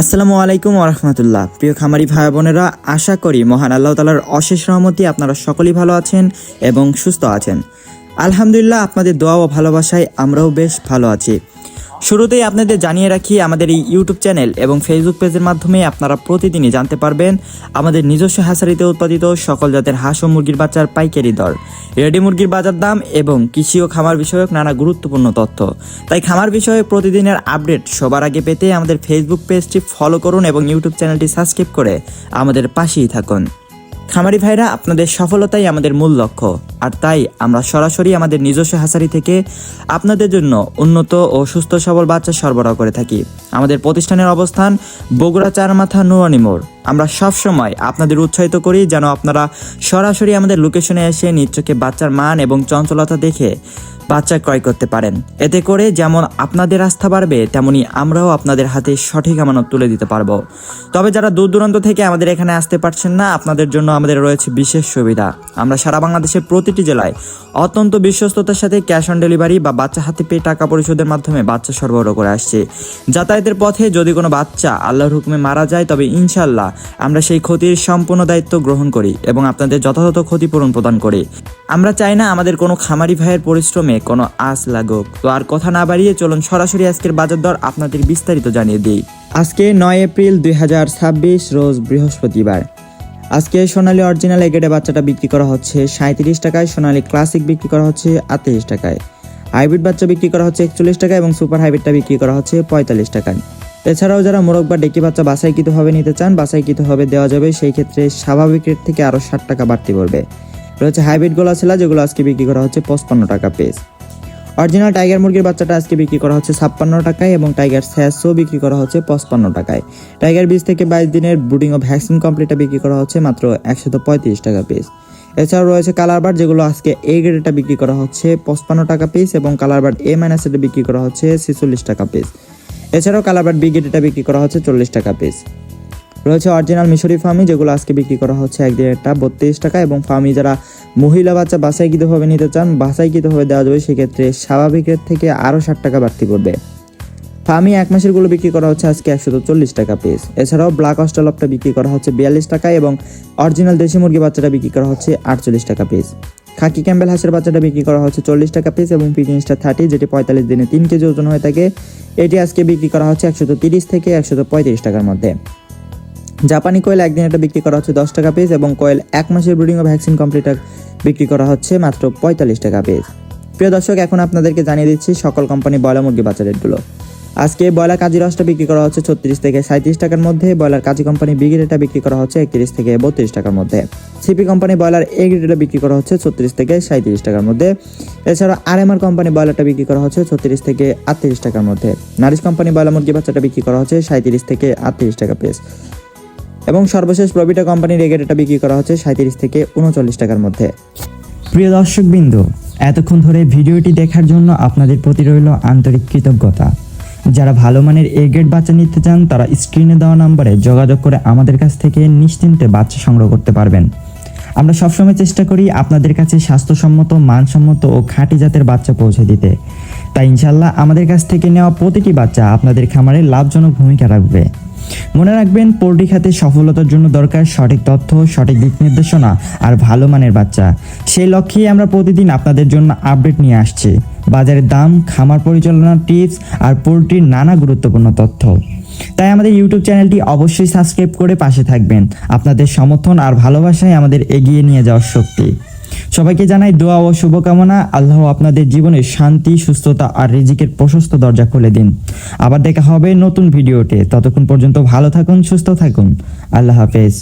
আসসালামু আলাইকুম ওয়া রাহমাতুল্লাহ। প্রিয় খামারি ভাই বোনেরা, আশা করি মহান আল্লাহ তাআলার অশেষ রহমতে আপনারা সকলেই ভালো আছেন এবং সুস্থ আছেন। আলহামদুলিল্লাহ, আপনাদের দোয়া ও ভালোবাসায় আমরাও বেশ ভালো আছি। শুরুতেই আপনাদের জানিয়ে রাখি, আমাদের এই ইউটিউব চ্যানেল এবং ফেসবুক পেজের মাধ্যমে আপনারা প্রতিদিনই জানতে পারবেন আমাদের নিজস্ব হ্যাচারিতে উৎপাদিত সকল জাতের হাঁস ও মুরগির বাচ্চার পাইকারি দর, রেডি মুরগির বাজার দাম এবং কৃষি ও খামার বিষয়ক নানা গুরুত্বপূর্ণ তথ্য। তাই খামার বিষয়ে প্রতিদিনের আপডেট সবার আগে পেতে আমাদের ফেসবুক পেজটি ফলো করুন এবং ইউটিউব চ্যানেলটি সাবস্ক্রাইব করে আমাদের পাশেই থাকুন। খামারি ভাইরা, আপনাদের সফলতাই আমাদের মূল লক্ষ্য, আর তাই আমরা সরাসরি আমাদের নিজস্ব হ্যাচারি থেকে আপনাদের জন্য উন্নত ও সুস্থ সবল বাচ্চা সরবরাহ করে থাকি। আমাদের প্রতিষ্ঠানের অবস্থান বগুড়া চারমাথা নুরানি মোড়। আমরা সবসময় আপনাদের উৎসাহিত করি যেন আপনারা সরাসরি আমাদের লোকেশনে এসে নিজ চোখে বাচ্চার মান এবং চঞ্চলতা দেখে বাচ্চা ক্রয় করতে পারেন। এতে করে যেমন আপনাদের আস্থা বাড়বে, তেমনি আমরাও আপনাদের হাতে সঠিক আমানত তুলে দিতে পারবো। তবে যারা দূর দূরান্ত থেকে আমাদের এখানে আসতে পারছেন না, আপনাদের জন্য আমাদের রয়েছে বিশেষ সুবিধা। আমরা সারা বাংলাদেশের প্রতিটি জেলায় অত্যন্ত বিশ্বস্ততার সাথে ক্যাশ অন ডেলিভারি বা বাচ্চা হাতে পেয়ে টাকা পরিশোধের মাধ্যমে বাচ্চা সরবরাহ করে আসছি। যাতায়াতের পথে যদি কোনো বাচ্চা আল্লাহর হুকুমে মারা যায়, তবে ইনশাল্লাহ আমরা সেই ক্ষতির সম্পূর্ণ দায়িত্ব গ্রহণ করি এবং আপনাদের যথাযথ ক্ষতিপূরণ প্রদান করি। আমরা চাই না আমাদের কোনো খামারি ভাইয়ের পরিশ্রমে কোনো আঁচ লাগুক। তো আর কথা না বাড়িয়ে চলুন সরাসরি আজকের বাজার দর আপনাদের বিস্তারিত জানিয়ে দিই। আজকে 9 এপ্রিল 2026 রোজ বৃহস্পতিবার। আজকে সোনালী অরিজিনাল এগেডে বাচ্চাটা বিক্রি করা হচ্ছে 37 টাকায়, সোনালী ক্লাসিক বিক্রি করা হচ্ছে 38 টাকায়, হাইব্রিড বাচ্চা বিক্রি করা হচ্ছে 41 টাকা এবং সুপার হাইব্রিডটা বিক্রি করা হচ্ছে 45 টাকায়। এছাড়াও যারা মোরগ বা ডেকি বাচ্চা বাছাইকৃতভাবে নিতে চান, বাছাইকৃতভাবে দেওয়া যাবে। সেই ক্ষেত্রে স্বাভাবিক রেট থেকে আরও 60 টাকা বাড়তি পড়বে। রয়েছে হাইব্রিড গোলা ছেলা, যেগুলো আজকে বিক্রি করা হচ্ছে 55 টাকা পিস। অরিজিনাল টাইগার মুরগির বাচ্চাটা আজকে বিক্রি করা হচ্ছে 56 টাকায় এবং টাইগার স্যাসও বিক্রি করা হচ্ছে 55 টাকায়। টাইগার 20 থেকে 22 দিনের ব্রুডিং ও ভ্যাকসিন কমপ্লিটটা বিক্রি করা হচ্ছে মাত্র 135 টাকা পিস। এছাড়াও রয়েছে কালার বার্ড, যেগুলো আজকে এ গ্রেডটা বিক্রি করা হচ্ছে 55 টাকা পিস এবং কালার বার্ড এ মাইনাস এটা বিক্রি করা হচ্ছে 46 টাকা পিস। এছাড়াও কালার বার্ড বি গ্রেডটা বিক্রি করা হচ্ছে 40 টাকা পিস। রয়েছে অরিজিনাল মিশরি ফার্মি, যেগুলো আজকে বিক্রি করা হচ্ছে একদিনেরটা 32 টাকা এবং ফার্মি যারা মহিলা বাচ্চা বাছাইকৃতভাবে নিতে চান, বাছাইকৃতভাবে দেওয়া যাবে। সেক্ষেত্রে স্বাভাবিক রেট থেকে আরও 60 টাকা বাড়তি পড়বে। ফার্মি 1 মাসের গুলো বিক্রি করা হচ্ছে আজকে 140 টাকা পিস। এছাড়াও ব্ল্যাক অস্ট্রেলপটা বিক্রি করা হচ্ছে 42 টাকায় এবং অরিজিনাল দেশি মুরগি বাচ্চাটা বিক্রি করা হচ্ছে 48 টাকা পিস। খাকি ক্যাম্বেল হাঁসের বাচ্চাটা বিক্রি করা হচ্ছে 40 টাকা পিস এবং পিকিংসটা 30, যেটি 45 দিনে 3 কেজি ওজন হয়ে থাকে, এটি আজকে বিক্রি করা হচ্ছে 130 থেকে 135 টাকার মধ্যে। জাপানি কোয়েল একদিন এটা বিক্রি করা হচ্ছে 10 টাকা পিস এবং কোয়েল 1 মাসের ব্রিডিং ও ভ্যাকসিন কমপ্লিট বিক্রি করা হচ্ছে মাত্র 45 টাকা পিস। প্রিয় দর্শক, এখন আপনাদেরকে জানিয়ে দিচ্ছি সকল কোম্পানি ব্রয়লার মুরগি বাচ্চা রেটগুলো। আজকে ব্রয়লার কাজী রসটা বিক্রি করা হচ্ছে 36 থেকে 37 টাকার মধ্যে। ব্রয়লার কাজী কোম্পানি বি গ্রেডটা বিক্রি করা হচ্ছে 31 থেকে 32 টাকার মধ্যে। সিপি কোম্পানি ব্রয়লার এ গ্রেডটা বিক্রি করা হচ্ছে 36 থেকে 37 টাকার মধ্যে। এছাড়া আরএমআর কোম্পানি ব্রয়লারটা বিক্রি করা হচ্ছে 36 থেকে 38 টাকার মধ্যে। নারিশ কোম্পানি ব্রয়লার মুরগি বাচ্চাটা বিক্রি করা হচ্ছে 37 থেকে 38 টাকা পিস এবং সর্বশেষ প্রভিটা কোম্পানির এগেটটা বিক্রি করা হচ্ছে 37 থেকে 39 টাকার মধ্যে। প্রিয় দর্শকবৃন্দ, এতক্ষণ ধরে ভিডিওটি দেখার জন্য আপনাদের প্রতি রইল আন্তরিক কৃতজ্ঞতা। যারা ভালো মানের এ গ্রেড বাচ্চা নিতে চান, তারা স্ক্রিনে দেওয়া নম্বরে যোগাযোগ করে আমাদের কাছ থেকে নিশ্চিন্তে বাচ্চা সংগ্রহ করতে পারবেন। আমরা সবসময় চেষ্টা করি আপনাদের কাছে স্বাস্থ্যসম্মত, মানসম্মত ও খাঁটি জাতের বাচ্চা পৌঁছে দিতে। তাই ইনশাল্লাহ আমাদের কাছ থেকে নেওয়া প্রতিটি বাচ্চা আপনাদের খামারে লাভজনক ভূমিকা রাখবে। মনে রাখবেন, পোল্ট্রি খাতে সফলতার জন্য দরকার সঠিক তথ্য, সঠিক দিক নির্দেশনা আর ভালো মানের বাচ্চা। সেই লক্ষ্যেই আমরা প্রতিদিন আপনাদের জন্য আপডেট নিয়ে আসছি, বাজারের দাম, খামার পরিচালনার টিপস আর পোল্ট্রির নানা গুরুত্বপূর্ণ তথ্য। তাই আমাদের ইউটিউব চ্যানেলটি অবশ্যই সাবস্ক্রাইব করে পাশে থাকবেন। আপনাদের সমর্থন আর ভালোবাসায় আমাদের এগিয়ে নিয়ে যাওয়ার শক্তি। সবাইকে জানাই দোয়া ও শুভকামনা। আল্লাহ আপনাদের জীবনে শান্তি, সুস্থতা আর রিজিকের প্রশস্ত দরজা খুলে দিন। আবার দেখা হবে নতুন ভিডিওতে। ততক্ষণ পর্যন্ত ভালো থাকুন, সুস্থ থাকুন। আল্লাহ হাফেজ।